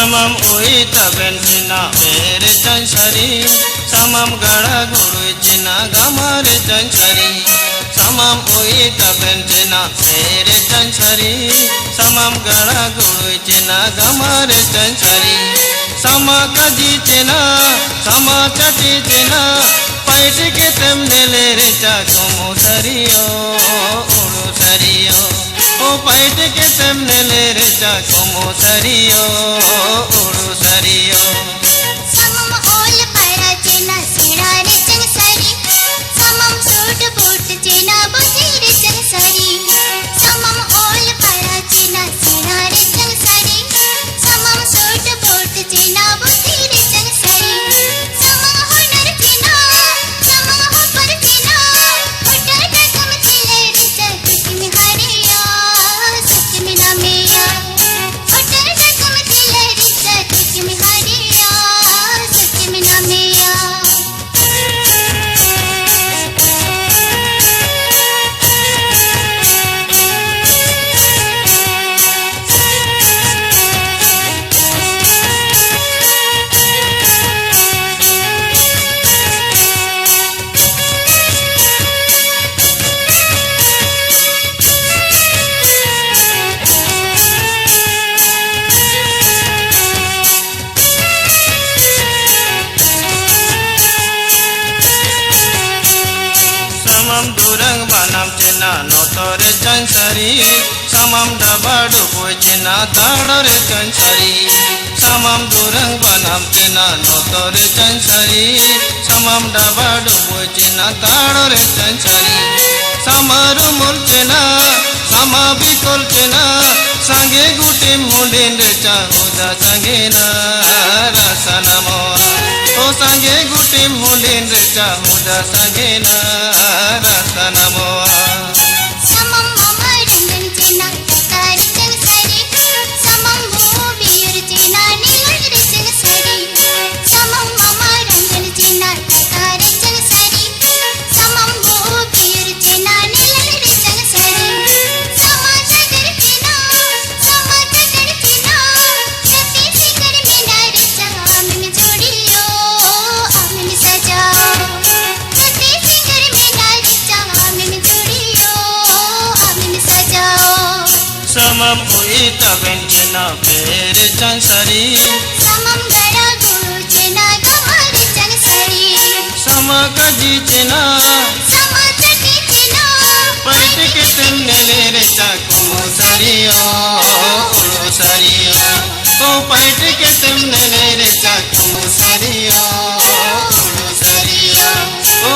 samam ui taben china pere chansari samam gada guru china gamare chansari samam ui taben china pere chansari samam gada guru china gamare chansari sama kaji china sama chati china paiti ke temne le re cha kumu sariyo uru sariyo o paiti ke temne le re cha kumu sariyo uru sariyo samam ol para china sira re chansari samam sut boot china buthi re chansari samam ol para china sira re chansari samam sut boot china buthi re chansari samam honor china samam hopar china utar takam chile re chakmi hariya sakmi na meya utar takam chile re chakmi hariya sakmi na meya samam durang banam china notore chansari samam dabadu koi china tadore chansari samam durang banam china notore chansari samam dabadu koi china tadore chansari samaru mul china sama bikol china sange gutim mundin cha huda sange na rasana moa o sange gutim mundin cha huda sange na rasana moa samam mama rangan china takar chansari samam bhubir china nilar chansari samam mama rangan china takar chansari samam bhubir china nilar chansari sama sagar china sama sagar china sati singar minar cha amin jodiyo amin sajao sati singar minar cha amin jodiyo amin sajao samam ui taben china pere chansari samam gada guru china gamar chansari sama kaji china sama chati china paiti ke temne le re cha kumu sariyo uru sariyo o paiti ke temne le re cha kumu sariyo uru sariyo o